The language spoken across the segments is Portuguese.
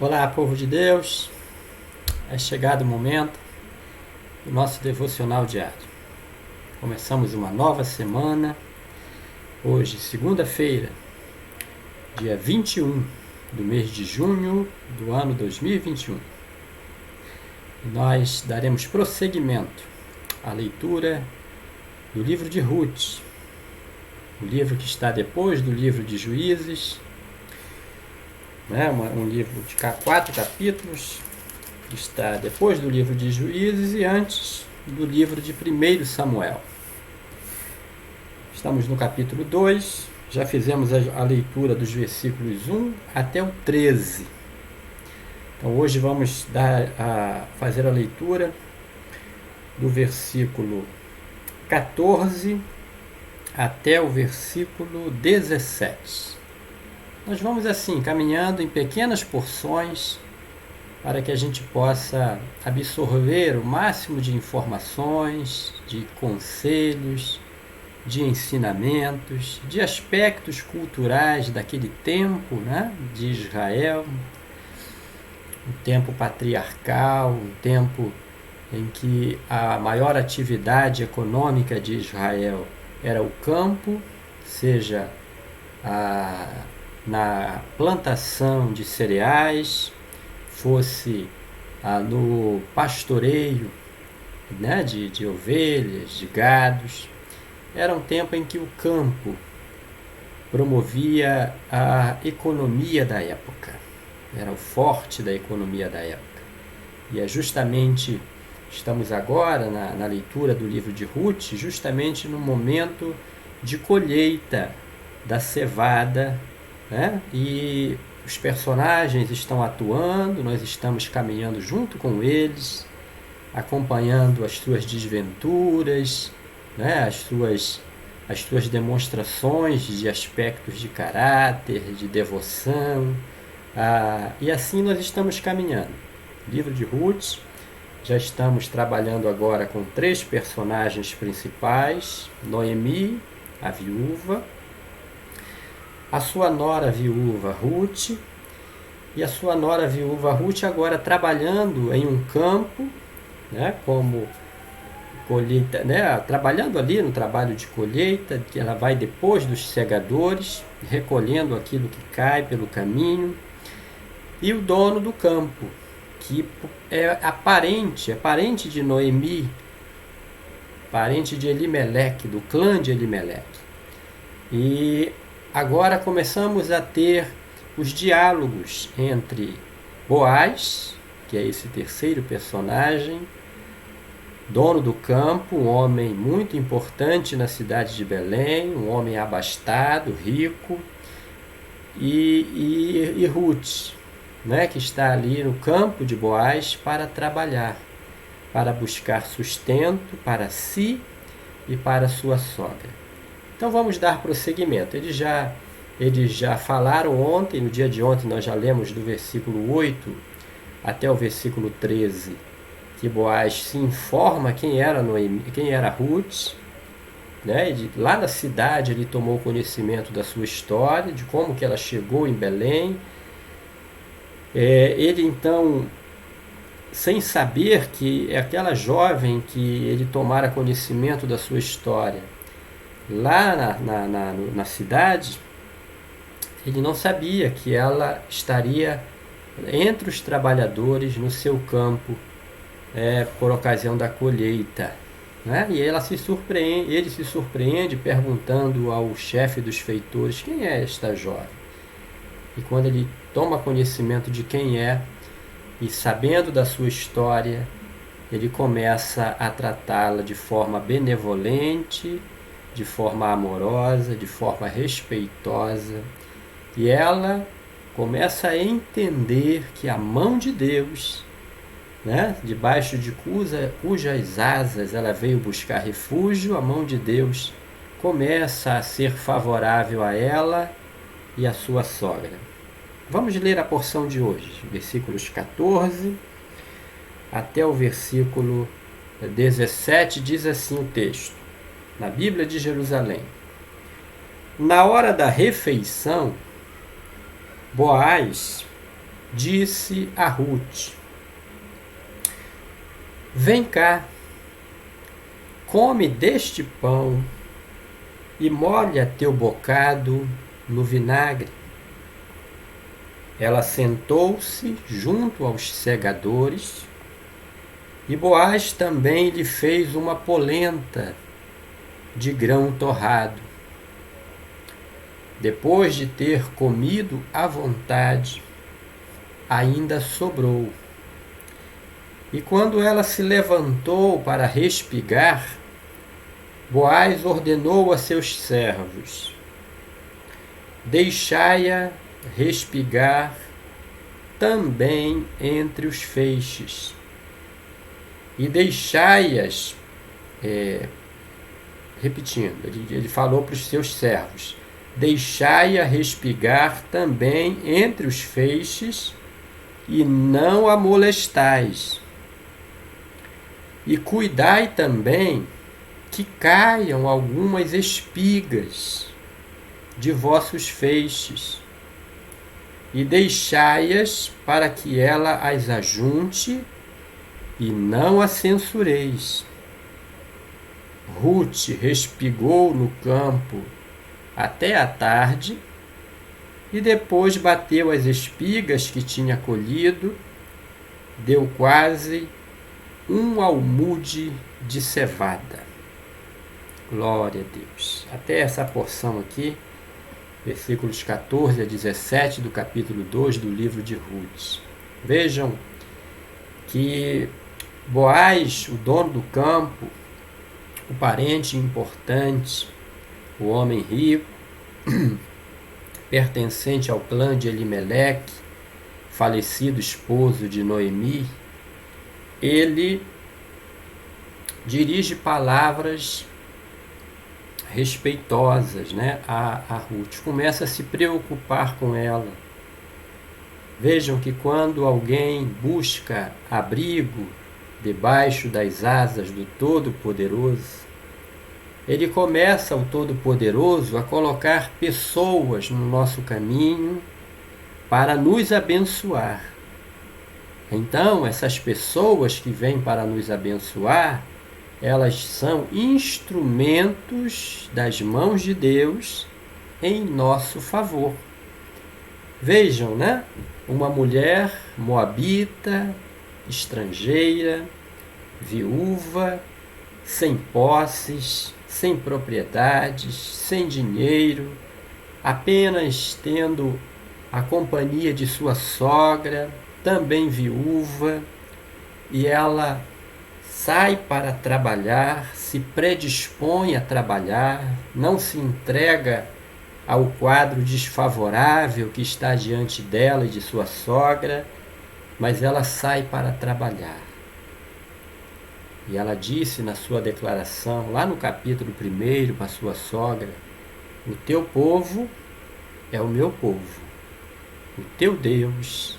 Olá, povo de Deus. É chegado o momento do nosso devocional diário. Começamos uma nova semana. Hoje, segunda-feira, dia 21 do mês de junho do ano 2021. E nós daremos prosseguimento à leitura do livro de Ruth, o livro que está depois do livro de Juízes, um livro de 4 capítulos, que está depois do livro de Juízes e antes do livro de 1 Samuel. Estamos no capítulo 2, já fizemos a leitura dos versículos 1 até o 13. Então hoje vamos fazer a leitura do versículo 14 até o versículo 17. Nós vamos assim, caminhando em pequenas porções para que a gente possa absorver o máximo de informações, de conselhos, de ensinamentos, de aspectos culturais daquele tempo, de Israel, um tempo patriarcal, um tempo em que a maior atividade econômica de Israel era o campo, seja na plantação de cereais, fosse no pastoreio de ovelhas, de gados. Era um tempo em que o campo promovia a economia da época, era o forte da economia da época. E é justamente, estamos agora na leitura do livro de Ruth, justamente no momento de colheita da cevada, e os personagens estão atuando, nós estamos caminhando junto com eles, acompanhando as suas desventuras, as suas demonstrações de aspectos de caráter, de devoção, e assim nós estamos caminhando. Livro de Ruth, já estamos trabalhando agora com 3 personagens principais: Noemi, a viúva, a sua nora viúva Ruth, e a sua nora viúva Ruth agora trabalhando em um campo, como colheita, trabalhando ali no trabalho de colheita, que ela vai depois dos segadores, recolhendo aquilo que cai pelo caminho, e o dono do campo, que é parente de Noemi, parente de Elimeleque, do clã de Elimeleque. E agora começamos a ter os diálogos entre Boaz, que é esse terceiro personagem, dono do campo, um homem muito importante na cidade de Belém, um homem abastado, rico, e Ruth, que está ali no campo de Boaz para trabalhar, para buscar sustento para si e para sua sogra. Então vamos dar prosseguimento. Eles já falaram ontem, no dia de ontem nós já lemos do versículo 8 até o versículo 13, que Boaz se informa quem era Ruth, lá na cidade ele tomou conhecimento da sua história, de como que ela chegou em Belém. Ele então, sem saber que é aquela jovem que ele tomara conhecimento da sua história, lá na cidade, ele não sabia que ela estaria entre os trabalhadores no seu campo, por ocasião da colheita. E ele se surpreende perguntando ao chefe dos feitores: quem é esta jovem? E quando ele toma conhecimento de quem é, e sabendo da sua história, ele começa a tratá-la de forma benevolente, de forma amorosa, de forma respeitosa, e ela começa a entender que a mão de Deus, debaixo de cujas asas ela veio buscar refúgio, a mão de Deus começa a ser favorável a ela e a sua sogra. Vamos ler a porção de hoje, versículos 14 até o versículo 17, diz assim o texto, na Bíblia de Jerusalém: Na hora da refeição, Boaz disse a Ruth: vem cá, come deste pão e molha teu bocado no vinagre. Ela sentou-se junto aos segadores e Boaz também lhe fez uma polenta de grão torrado. Depois de ter comido à vontade, ainda sobrou. E quando ela se levantou para respigar, Boaz ordenou a seus servos: deixai-a respigar também entre os feixes, e deixai-as, repetindo, ele falou para os seus servos: deixai-a respigar também entre os feixes, e não a molestais. E cuidai também que caiam algumas espigas de vossos feixes, e deixai-as para que ela as ajunte, e não a censureis. Ruth respigou no campo até a tarde, e depois bateu as espigas que tinha colhido, deu quase um almude de cevada. Glória a Deus. Até essa porção aqui, versículos 14 a 17 do capítulo 2 do livro de Ruth. Vejam que Boaz, o dono do campo, o parente importante, o homem rico, pertencente ao clã de Elimeleque, falecido esposo de Noemi, ele dirige palavras respeitosas, né, a Ruth. Começa a se preocupar com ela. Vejam que quando alguém busca abrigo debaixo das asas do Todo-Poderoso, ele começa, o Todo-Poderoso, a colocar pessoas no nosso caminho para nos abençoar. Então, essas pessoas que vêm para nos abençoar, elas são instrumentos das mãos de Deus em nosso favor. Vejam, né? Uma mulher moabita, estrangeira, viúva, sem posses, sem propriedades, sem dinheiro, apenas tendo a companhia de sua sogra, também viúva, e ela sai para trabalhar, se predispõe a trabalhar, não se entrega ao quadro desfavorável que está diante dela e de sua sogra, mas ela sai para trabalhar. E ela disse na sua declaração, lá no capítulo 1, para sua sogra: o teu povo é o meu povo, o teu Deus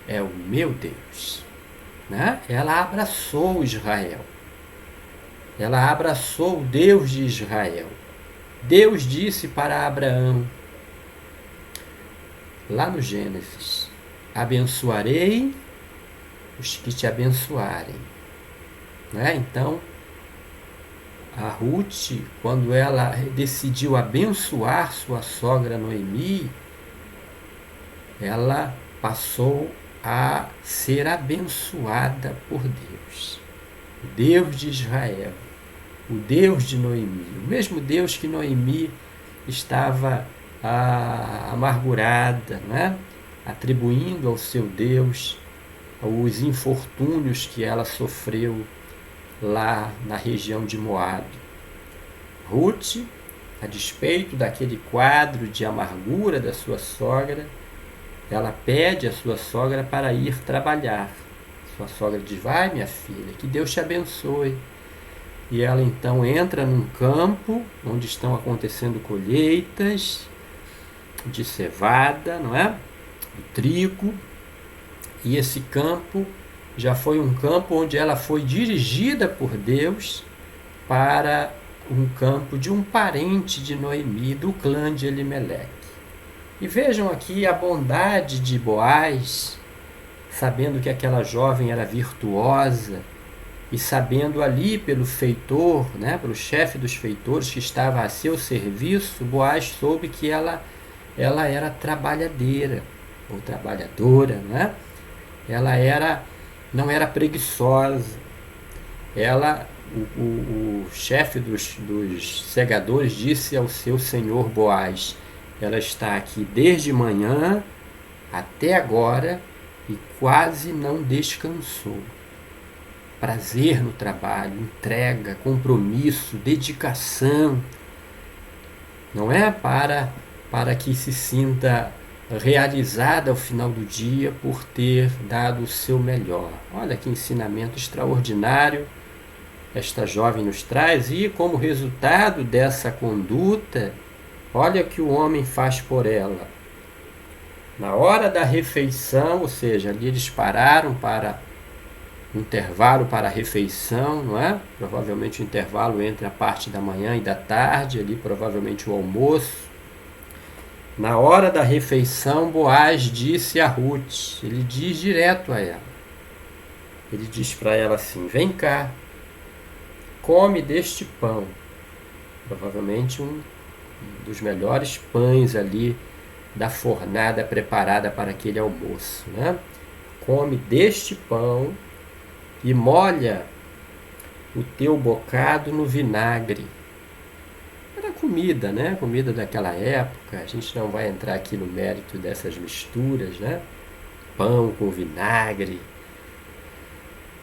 é o meu Deus. Né? Ela abraçou Israel, ela abraçou o Deus de Israel. Deus disse para Abraão, lá no Gênesis: abençoarei os que te abençoarem. Né? Então, a Ruth, quando ela decidiu abençoar sua sogra Noemi, ela passou a ser abençoada por Deus. O Deus de Israel, o Deus de Noemi, o mesmo Deus que Noemi estava amargurada, né? Atribuindo ao seu Deus os infortúnios que ela sofreu lá na região de Moabe. Ruth, a despeito daquele quadro de amargura da sua sogra, ela pede à sua sogra para ir trabalhar. Sua sogra diz: vai, minha filha, que Deus te abençoe. E ela então entra num campo onde estão acontecendo colheitas de cevada, não é? De trigo. E esse campo já foi um campo onde ela foi dirigida por Deus para um campo de um parente de Noemi, do clã de Elimeleque. E vejam aqui a bondade de Boaz sabendo que aquela jovem era virtuosa, e sabendo ali pelo feitor, né, pelo chefe dos feitores que estava a seu serviço, Boaz soube que ela era trabalhadeira, ou trabalhadora, né? Ela não era preguiçosa. O chefe dos segadores disse ao seu senhor Boaz: ela está aqui desde manhã até agora e quase não descansou. Prazer no trabalho, entrega, compromisso, dedicação. Não é para que se sinta realizada ao final do dia por ter dado o seu melhor. Olha que ensinamento extraordinário esta jovem nos traz, e como resultado dessa conduta, olha o que o homem faz por ela. Na hora da refeição, ou seja, ali eles pararam para intervalo para a refeição, não é? Provavelmente o intervalo entre a parte da manhã e da tarde, ali provavelmente o almoço. Na hora da refeição, Boaz disse a Ruth, ele diz direto a ela. Ele diz para ela assim: vem cá, come deste pão. Provavelmente um dos melhores pães ali da fornada preparada para aquele almoço, né? Come deste pão e molha o teu bocado no vinagre. Era comida, né? Comida daquela época. A gente não vai entrar aqui no mérito dessas misturas, né? Pão com vinagre.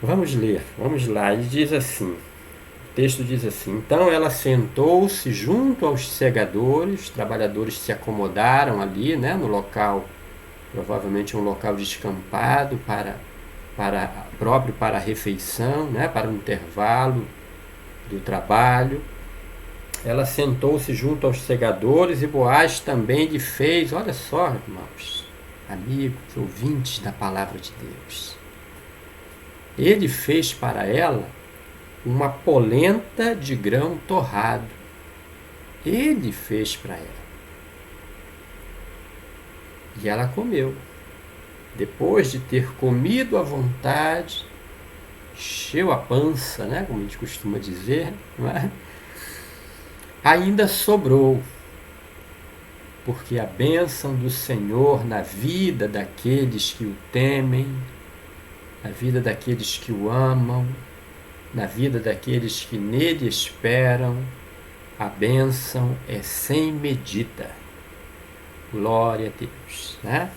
Vamos ler, vamos lá. Ele diz assim, o texto diz assim: então ela sentou-se junto aos segadores, os trabalhadores se acomodaram ali, né? No local, provavelmente um local descampado próprio para a refeição, né? Para o intervalo do trabalho. Ela sentou-se junto aos segadores e Boaz também lhe fez, olha só, irmãos, amigos, ouvintes da palavra de Deus. Ele fez para ela uma polenta de grão torrado. Ele fez para ela. E ela comeu. Depois de ter comido à vontade, encheu a pança, né, como a gente costuma dizer, não é? Ainda sobrou, porque a bênção do Senhor na vida daqueles que o temem, na vida daqueles que o amam, na vida daqueles que nele esperam, a bênção é sem medida. Glória a Deus, né?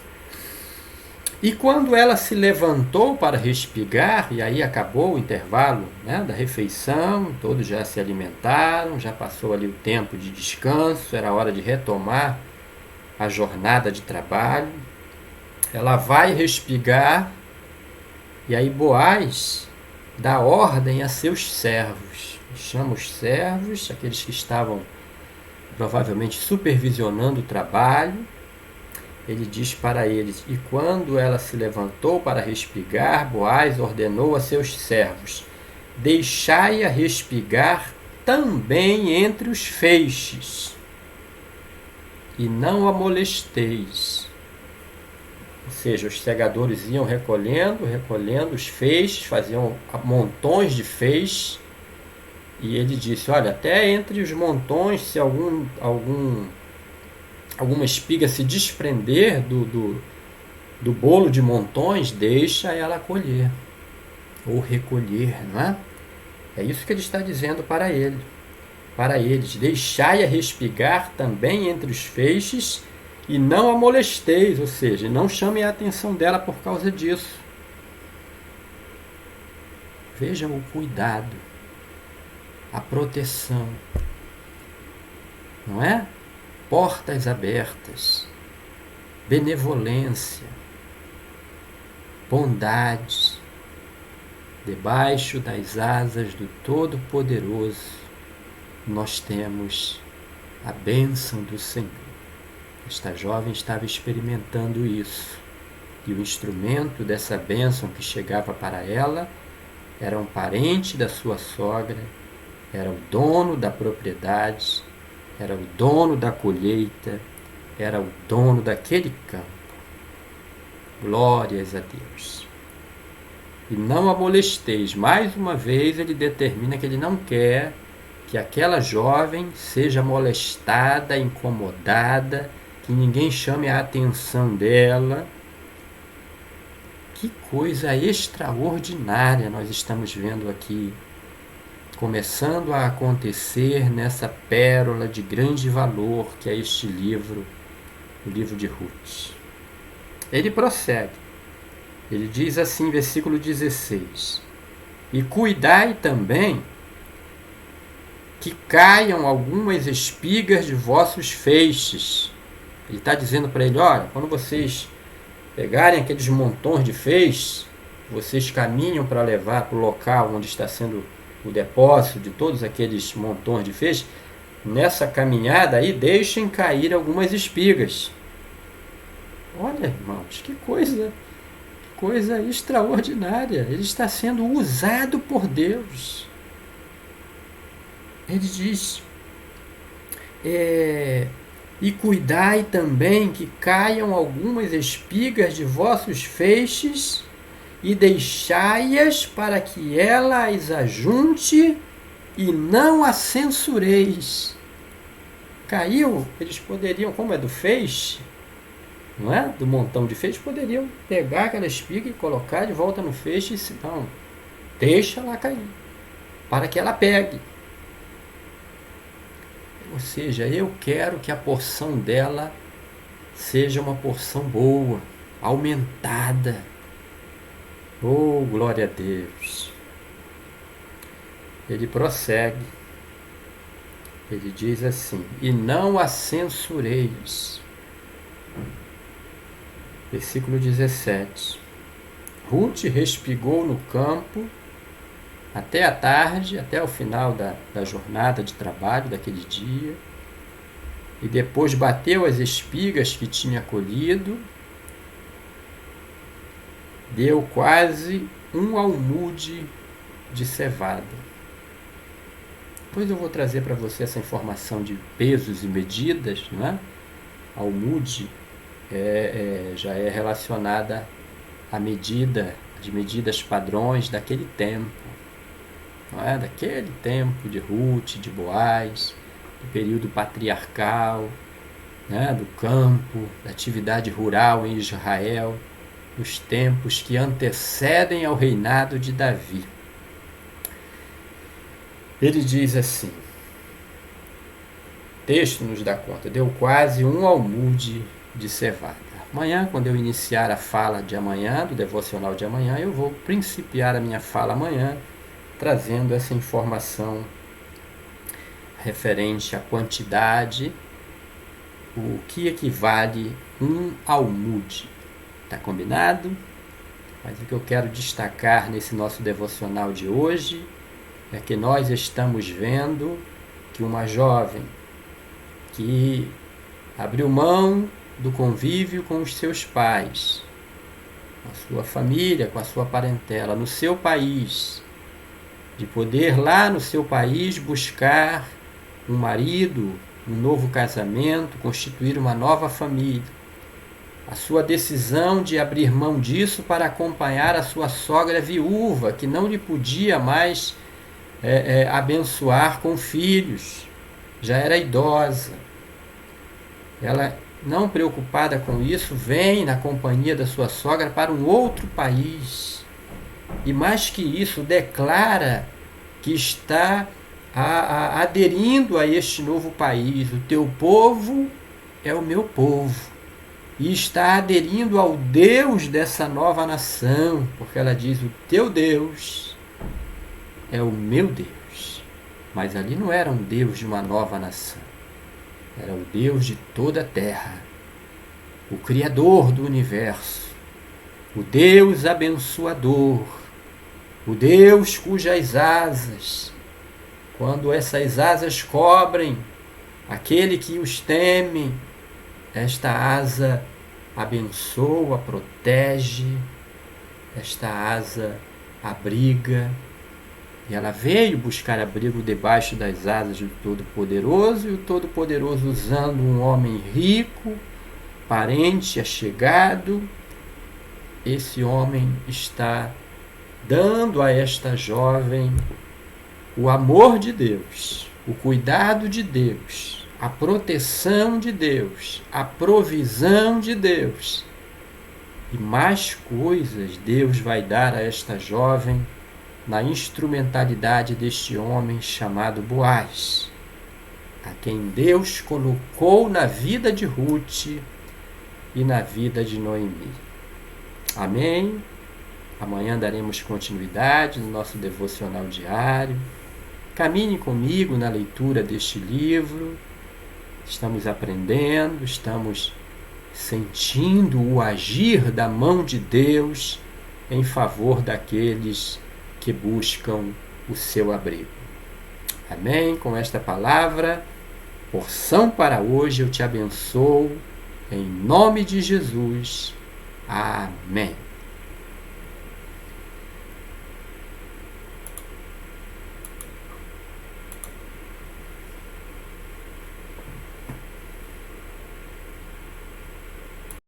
E quando ela se levantou para respigar, e aí acabou o intervalo, né, da refeição, todos já se alimentaram, já passou ali o tempo de descanso, era hora de retomar a jornada de trabalho. Ela vai respigar, e aí Boaz dá ordem a seus servos. Chama os servos, aqueles que estavam provavelmente supervisionando o trabalho. Ele diz para eles: e quando ela se levantou para respigar, Boaz ordenou a seus servos: deixai-a respigar também entre os feixes, e não a molesteis. Ou seja, os segadores iam recolhendo os feixes, faziam montões de feixes, e ele disse: olha, até entre os montões, se alguma espiga se desprender do bolo de montões, deixa ela colher ou recolher, não é? É isso que ele está dizendo para eles: deixai-a respigar também entre os feixes e não a molesteis, ou seja, não chamem a atenção dela por causa disso. Vejam o cuidado, a proteção, não é? Portas abertas, benevolência, bondade, debaixo das asas do Todo-Poderoso, nós temos a bênção do Senhor. Esta jovem estava experimentando isso, e o instrumento dessa bênção que chegava para ela era um parente da sua sogra, era o dono da propriedade, era o dono da colheita, era o dono daquele campo. Glórias a Deus. e não a molesteis. Mais uma vez ele determina que ele não quer que aquela jovem seja molestada, incomodada, que ninguém chame a atenção dela. Que coisa extraordinária nós estamos vendo aqui, começando a acontecer nessa pérola de grande valor que é este livro, o livro de Ruth. Ele prossegue, ele diz assim, versículo 16: e cuidai também que caiam algumas espigas de vossos feixes. Ele está dizendo para ele, olha, quando vocês pegarem aqueles montões de feixes, vocês caminham para levar para o local onde está sendo o depósito de todos aqueles montões de feixes, nessa caminhada aí deixem cair algumas espigas. Olha, irmãos, que coisa extraordinária. Ele está sendo usado por Deus. Ele diz, e cuidai também que caiam algumas espigas de vossos feixes e deixai-as para que ela as ajunte e não a censureis. Caiu, eles poderiam, como é do feixe, não é? Do montão de feixe, poderiam pegar aquela espiga e colocar de volta no feixe e se não, deixa ela cair, para que ela pegue. Ou seja, eu quero que a porção dela seja uma porção boa, aumentada. Oh, glória a Deus! Ele prossegue. Ele diz assim, e não a censureis. Versículo 17. Ruth respigou no campo até a tarde, até o final da jornada de trabalho daquele dia, e depois bateu as espigas que tinha colhido, deu quase um almude de cevada. Depois eu vou trazer para você essa informação de pesos e medidas, não é? Almude já é relacionada à medida, às medidas padrões daquele tempo. Não é? Daquele tempo de Ruth, de Boaz, do período patriarcal, né? Do campo, da atividade rural em Israel, nos tempos que antecedem ao reinado de Davi. Ele diz assim, o texto nos dá conta, deu quase um almude de cevada. Amanhã, quando eu iniciar a fala de amanhã, do devocional de amanhã, eu vou principiar a minha fala amanhã, trazendo essa informação referente à quantidade, o que equivale um almude. Está combinado? Mas o que eu quero destacar nesse nosso devocional de hoje é que nós estamos vendo que uma jovem que abriu mão do convívio com os seus pais, com a sua família, com a sua parentela, no seu país, de poder lá no seu país buscar um marido, um novo casamento, constituir uma nova família. A sua decisão de abrir mão disso para acompanhar a sua sogra viúva, que não lhe podia mais abençoar com filhos, já era idosa. Ela, não preocupada com isso, vem na companhia da sua sogra para um outro país. E mais que isso, declara que está aderindo a este novo país. O teu povo é o meu povo. E está aderindo ao Deus dessa nova nação, porque ela diz, o teu Deus é o meu Deus. Mas ali não era um Deus de uma nova nação, era o Deus de toda a terra, o Criador do universo, o Deus abençoador, o Deus cujas asas, quando essas asas cobrem aquele que os teme, esta asa abençoa, protege, esta asa abriga. E ela veio buscar abrigo debaixo das asas do Todo-Poderoso, e o Todo-Poderoso, usando um homem rico, parente, achegado, esse homem está dando a esta jovem o amor de Deus, o cuidado de Deus, a proteção de Deus, a provisão de Deus. E mais coisas Deus vai dar a esta jovem na instrumentalidade deste homem chamado Boaz, a quem Deus colocou na vida de Ruth e na vida de Noemi. Amém? Amanhã daremos continuidade no nosso devocional diário. Caminhe comigo na leitura deste livro. Estamos aprendendo, estamos sentindo o agir da mão de Deus em favor daqueles que buscam o seu abrigo. Amém? Com esta palavra, porção para hoje, eu te abençoo, em nome de Jesus. Amém.